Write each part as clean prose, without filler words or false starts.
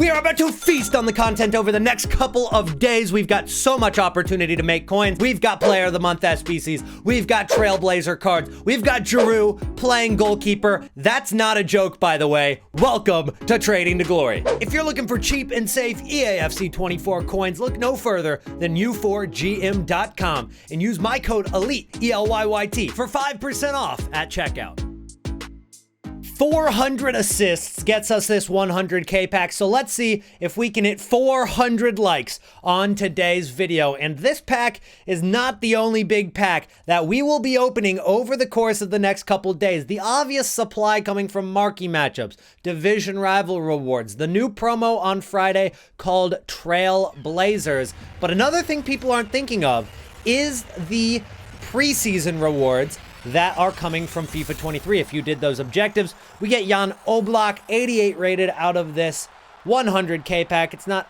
We are about to feast on the content over the next couple of days. We've got so much opportunity to make coins. We've got Player of the Month SBCs. We've got Trailblazer cards. We've got Giroud playing goalkeeper. That's not a joke, by the way. Welcome to Trading to Glory. If you're looking for cheap and safe EAFC 24 coins, look no further than u4gm.com and use my code ELYT, ELYYT, for 5% off at checkout. 400 assists gets us this 100K pack, so let's see if we can hit 400 likes on today's video. And this pack is not the only big pack that we will be opening over the course of the next couple days. The obvious supply coming from marquee matchups, division rival rewards, the new promo on Friday called Trailblazers. But another thing people aren't thinking of is the preseason rewards that are coming from FIFA 23. If you did those objectives, we get Jan Oblak, 88 rated out of this 100K pack. It's not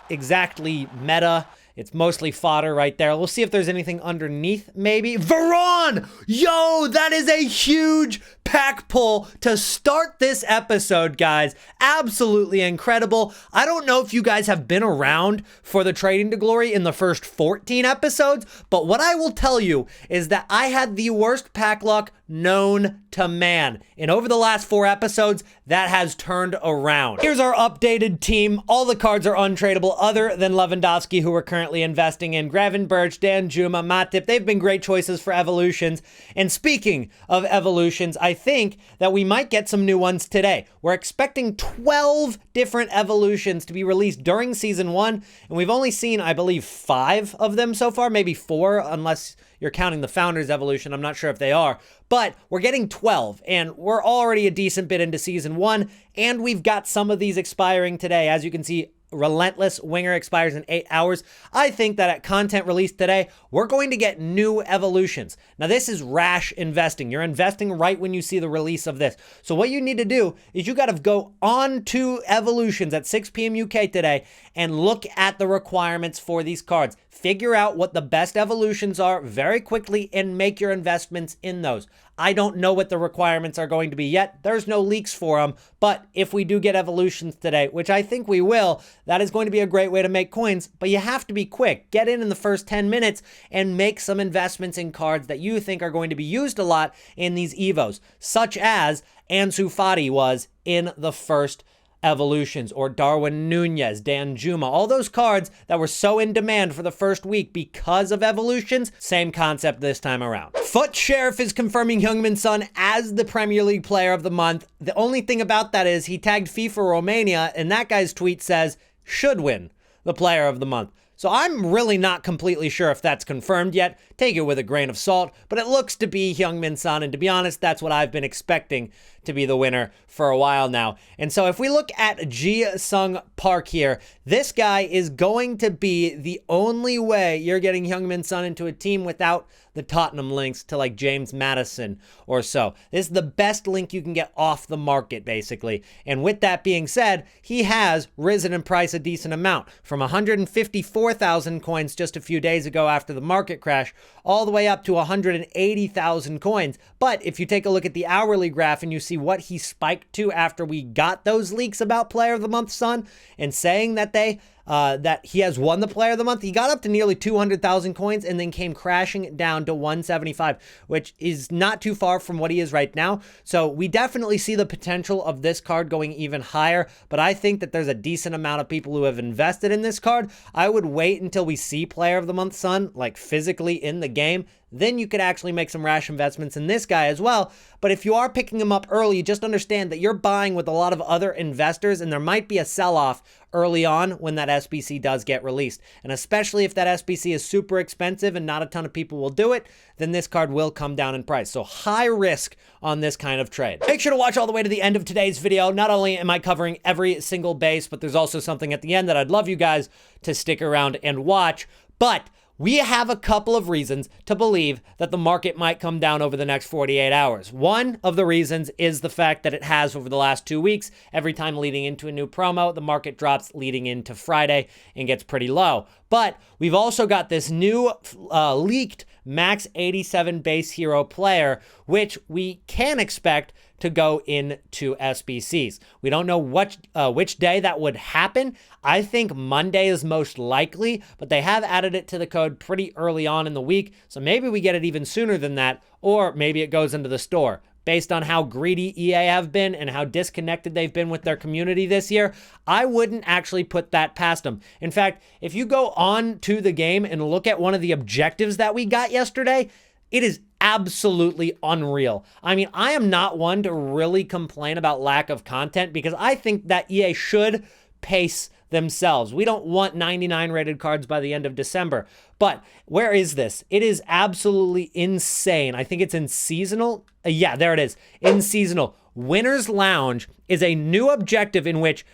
exactly meta. It's mostly fodder right there. We'll see if there's anything underneath, maybe. Varane! Yo, that is a huge pack pull to start this episode, guys. Absolutely incredible. I don't know if you guys have been around for the Trading to Glory in the first 14 episodes, but what I will tell you is that I had the worst pack luck known to man. And over the last 4 episodes, that has turned around. Here's our updated team. All the cards are untradeable other than Lewandowski, who we're currently investing in. Gravenberch, Danjuma, Matip, they've been great choices for evolutions. And speaking of evolutions, I think that we might get some new ones today. We're expecting 12 different evolutions to be released during Season 1, and we've only seen, I believe, 5 of them so far, maybe 4, unless you're counting the Founders evolution. I'm not sure if they are, but we're getting 12, and we're already a decent bit into Season 1, and we've got some of these expiring today. As you can see, Relentless Winger expires in 8 hours. I think that at content released today, we're going to get new evolutions. Now, this is rash investing. You're investing right when you see the release of this. So what you need to do is you got to go on to evolutions at 6 p.m. UK today and look at the requirements for these cards. Figure out what the best evolutions are very quickly and make your investments in those. I don't know what the requirements are going to be yet. There's no leaks for them, but if we do get evolutions today, which I think we will, that is going to be a great way to make coins, but you have to be quick. Get in the first 10 minutes and make some investments in cards that you think are going to be used a lot in these Evos, such as Ansu Fati was in the first evolutions, or Darwin Nunez, Danjuma, all those cards that were so in demand for the first week because of evolutions. Same concept this time around. Foot Sheriff is confirming Heung-min Son as the Premier League Player of the Month. The only thing about that is he tagged FIFA Romania, and that guy's tweet says, should win the Player of the Month. So I'm really not completely sure if that's confirmed yet. Take it with a grain of salt, but it looks to be Heung-min Son, and to be honest, that's what I've been expecting to be the winner for a while now. And so if we look at Ji-Sung Park here, this guy is going to be the only way you're getting Heung-min Son into a team without the Tottenham links to like James Maddison or so. This is the best link you can get off the market, basically. And with that being said, he has risen in price a decent amount from 154,000 coins just a few days ago after the market crash, all the way up to 180,000 coins. But if you take a look at the hourly graph and you see what he spiked to after we got those leaks about Player of the Month Son and saying that that he has won the Player of the Month, he got up to nearly 200,000 coins and then came crashing down to 175, which is not too far from what he is right now. So we definitely see the potential of this card going even higher, but I think that there's a decent amount of people who have invested in this card. I would wait until we see Player of the Month Son, like physically in the game. Then you could actually make some rash investments in this guy as well. But if you are picking him up early, just understand that you're buying with a lot of other investors, and there might be a sell-off early on when that SBC does get released. And especially if that SBC is super expensive and not a ton of people will do it, then this card will come down in price. So high risk on this kind of trade. Make sure to watch all the way to the end of today's video. Not only am I covering every single base, but there's also something at the end that I'd love you guys to stick around and watch. But we have a couple of reasons to believe that the market might come down over the next 48 hours. One of the reasons is the fact that it has over the last 2 weeks. Every time leading into a new promo, the market drops leading into Friday and gets pretty low. But we've also got this new leaked max 87 base hero player, which we can expect to go into SBCs. We don't know which day that would happen. I think Monday is most likely, but they have added it to the code pretty early on in the week, so maybe we get it even sooner than that, or maybe it goes into the store. Based on how greedy EA have been and how disconnected they've been with their community this year, I wouldn't actually put that past them. In fact, if you go on to the game and look at one of the objectives that we got yesterday, it is absolutely unreal. I mean, I am not one to really complain about lack of content because I think that EA should pace themselves. We don't want 99 rated cards by the end of December. But where is this? It is absolutely insane. I think it's in seasonal. Yeah, there it is. In seasonal. Winner's Lounge is a new objective in which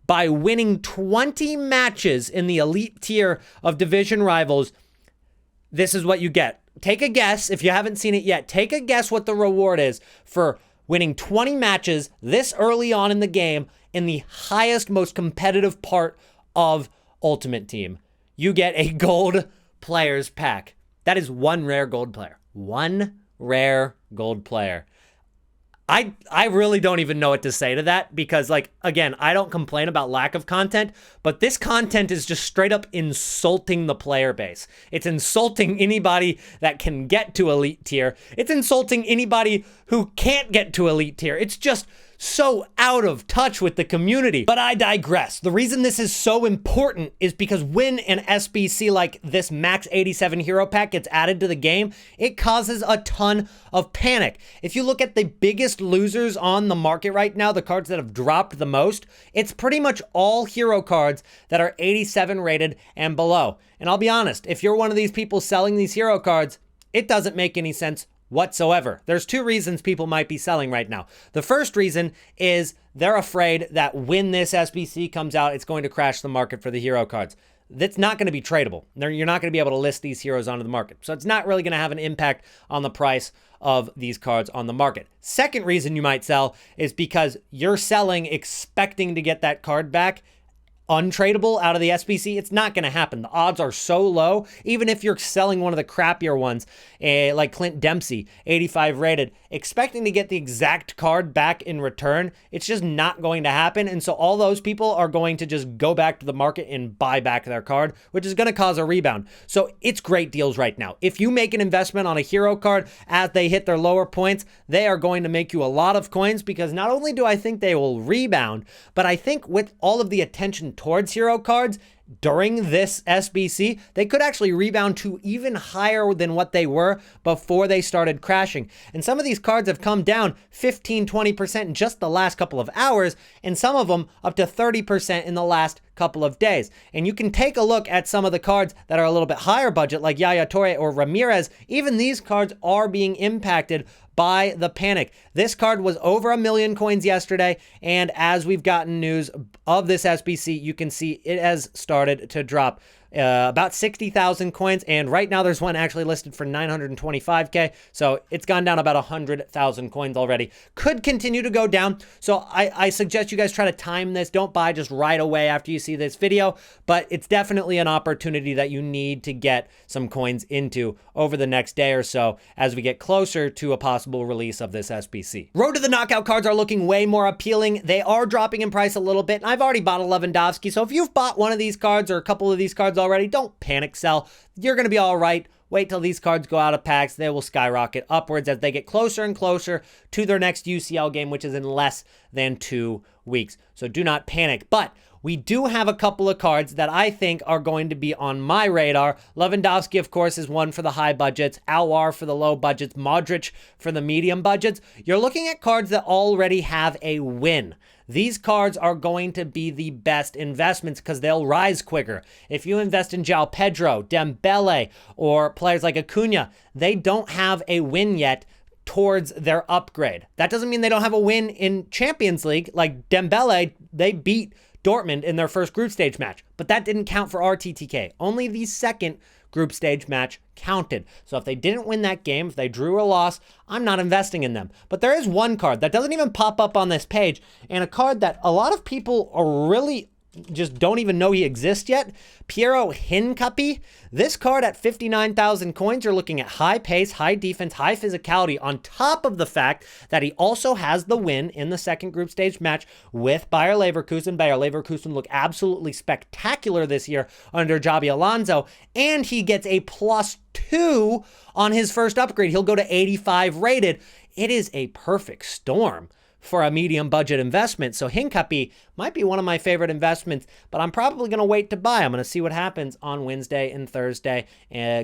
by winning 20 matches in the elite tier of division rivals, this is what you get. Take a guess. If you haven't seen it yet, take a guess what the reward is for winning 20 matches this early on in the game in the highest, most competitive part of Ultimate Team. You get a gold players pack. That is one rare gold player. One rare gold player. I really don't even know what to say to that because, like, again, I don't complain about lack of content, but this content is just straight up insulting the player base. It's insulting anybody that can get to elite tier. It's insulting anybody who can't get to elite tier. It's just so out of touch with the community. But I digress. The reason this is so important is because when an SBC like this max 87 hero pack gets added to the game, it causes a ton of panic. If you look at the biggest losers on the market right now, the cards that have dropped the most, it's pretty much all hero cards that are 87 rated and below. And I'll be honest, if you're one of these people selling these hero cards, it doesn't make any sense whatsoever. There's two reasons people might be selling right now. The first reason is they're afraid that when this SBC comes out, it's going to crash the market for the hero cards. That's not going to be tradable. You're not going to be able to list these heroes onto the market. So it's not really going to have an impact on the price of these cards on the market. Second reason you might sell is because you're selling expecting to get that card back untradeable out of the SBC. It's not going to happen. The odds are so low. Even if you're selling one of the crappier ones, like Clint Dempsey, 85 rated, expecting to get the exact card back in return, it's just not going to happen. And so all those people are going to just go back to the market and buy back their card, which is going to cause a rebound. So it's great deals right now. If you make an investment on a hero card as they hit their lower points, they are going to make you a lot of coins because not only do I think they will rebound, but I think with all of the attention towards hero cards during this SBC, they could actually rebound to even higher than what they were before they started crashing. And some of these cards have come down 15, 20% in just the last couple of hours, and some of them up to 30% in the last couple of days. And you can take a look at some of the cards that are a little bit higher budget, like Yaya Toure or Ramirez. Even these cards are being impacted by the panic. This card was over 1 million coins yesterday, and as we've gotten news of this SBC, you can see it has started to drop. About 60,000 coins, and right now there's one actually listed for 925k, so it's gone down about 100,000 coins already. Could continue to go down, so I suggest you guys try to time this. Don't buy just right away after you see this video, but it's definitely an opportunity that you need to get some coins into over the next day or so as we get closer to a possible release of this SBC. Road to the Knockout cards are looking way more appealing. They are dropping in price a little bit, and I've already bought a Lewandowski, so if you've bought one of these cards or a couple of these cards already, don't panic sell. You're going to be all right. Wait till these cards go out of packs. They will skyrocket upwards as they get closer and closer to their next UCL game, which is in less than 2 weeks. So do not panic. But we do have a couple of cards that I think are going to be on my radar. Lewandowski, of course, is one for the high budgets. Alwar for the low budgets. Modric for the medium budgets. You're looking at cards that already have a win. These cards are going to be the best investments because they'll rise quicker. If you invest in João Pedro, Dembele, or players like Acuna, they don't have a win yet towards their upgrade. That doesn't mean they don't have a win in Champions League. Like Dembele, they beat Dortmund in their first group stage match, but that didn't count for RTTK. Only the second group stage match counted. So if they didn't win that game, if they drew a loss, I'm not investing in them. But there is one card that doesn't even pop up on this page, and a card that a lot of people are really just don't even know he exists yet. Piero Hincapi. This card at 59,000 coins, you're looking at high pace, high defense, high physicality, on top of the fact that he also has the win in the second group stage match with Bayer Leverkusen. Bayer Leverkusen look absolutely spectacular this year under Xabi Alonso, and he gets a +2 on his first upgrade. He'll go to 85 rated. It is a perfect storm for a medium budget investment. So Hincapi might be one of my favorite investments, but I'm probably going to wait to buy. I'm going to see what happens on Wednesday and Thursday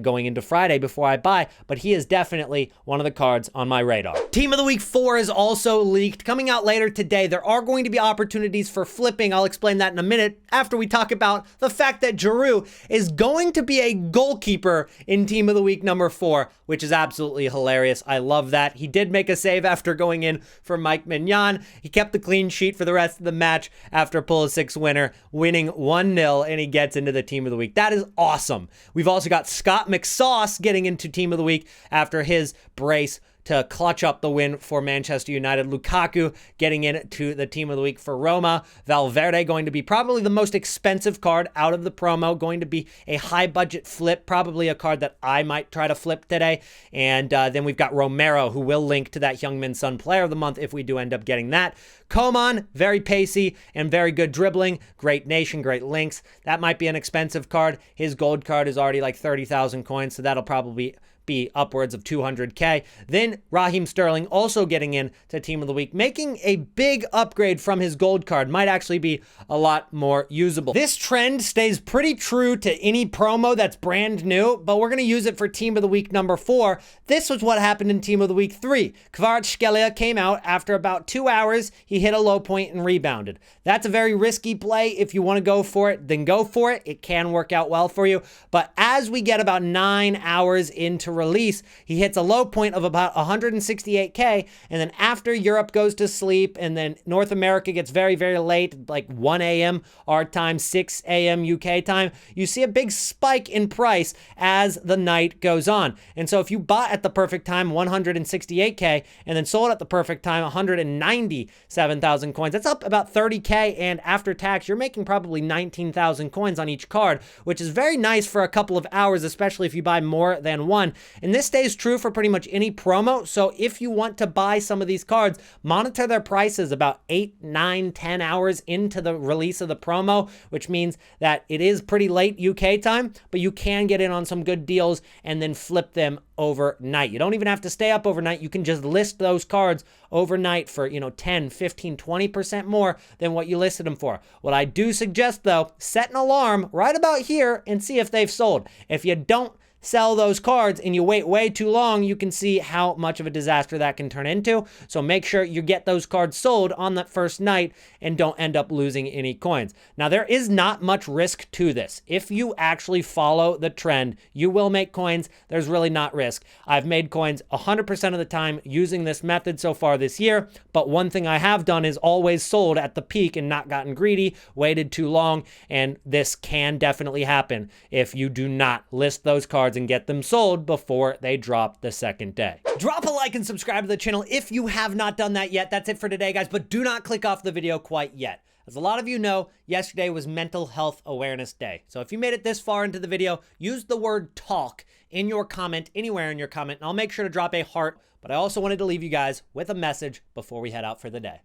going into Friday before I buy, but he is definitely one of the cards on my radar. Team of the Week 4 is also leaked. Coming out later today, there are going to be opportunities for flipping. I'll explain that in a minute after we talk about the fact that Giroud is going to be a goalkeeper in Team of the Week number 4, which is absolutely hilarious. I love that. He did make a save after going in for Mike Mignon. He kept the clean sheet for the rest of the match after Pulisic winner, winning 1-0, and he gets into the Team of the Week. That is awesome. We've also got Scott McSauce getting into Team of the Week after his brace to clutch up the win for Manchester United. Lukaku getting into the Team of the Week for Roma. Valverde going to be probably the most expensive card out of the promo, going to be a high budget flip, probably a card that I might try to flip today. And then we've got Romero, who will link to that Heung-min Son Player of the Month if we do end up getting that. Coman, very pacey and very good dribbling. Great nation, great links. That might be an expensive card. His gold card is already like 30,000 coins, so that'll probably be upwards of 200K. Then Raheem Sterling also getting in to Team of the Week, making a big upgrade from his gold card. Might actually be a lot more usable. This trend stays pretty true to any promo that's brand new, but we're going to use it for Team of the Week number 4. This was what happened in Team of the Week 3. Kvaratskhelia came out after about 2 hours. He hit a low point and rebounded. That's a very risky play. If you want to go for it, then go for it. It can work out well for you. But as we get about 9 hours into release, he hits a low point of about 168K, and then after Europe goes to sleep and then North America gets very, very late, like 1 a.m. our time, 6 a.m. UK time, you see a big spike in price as the night goes on. And so if you bought at the perfect time 168K and then sold at the perfect time 197,000 coins, that's up about 30K, and after tax you're making probably 19,000 coins on each card, which is very nice for a couple of hours, especially if you buy more than one. And this stays true for pretty much any promo. So if you want to buy some of these cards, monitor their prices about 8, 9, 10 hours into the release of the promo, which means that it is pretty late UK time, but you can get in on some good deals and then flip them overnight. You don't even have to stay up overnight. You can just list those cards overnight for, 10, 15, 20% more than what you listed them for. What I do suggest though, set an alarm right about here and see if they've sold. If you don't sell those cards and you wait way too long, you can see how much of a disaster that can turn into. So make sure you get those cards sold on that first night and don't end up losing any coins. Now, there is not much risk to this. If you actually follow the trend, you will make coins. There's really not risk. I've made coins 100% of the time using this method so far this year, but one thing I have done is always sold at the peak and not gotten greedy, waited too long, and this can definitely happen if you do not list those cards and get them sold before they drop the second day. Drop a like and subscribe to the channel if you have not done that yet. That's it for today, guys, but do not click off the video quite yet. As a lot of you know, yesterday was Mental Health Awareness Day. So if you made it this far into the video, use the word talk in your comment, anywhere in your comment, and I'll make sure to drop a heart. But I also wanted to leave you guys with a message before we head out for the day.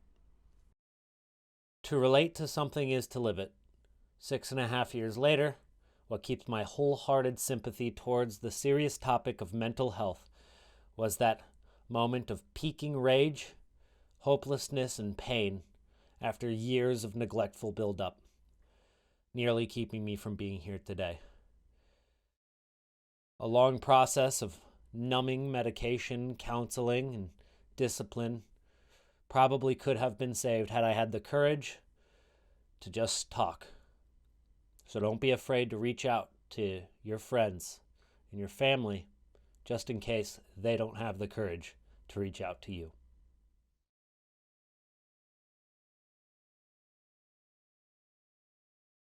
To relate to something is to live it. 6.5 years later, what keeps my wholehearted sympathy towards the serious topic of mental health was that moment of peaking rage, hopelessness, and pain after years of neglectful buildup, nearly keeping me from being here today. A long process of numbing medication, counseling, and discipline probably could have been saved had I had the courage to just talk. So don't be afraid to reach out to your friends and your family just in case they don't have the courage to reach out to you.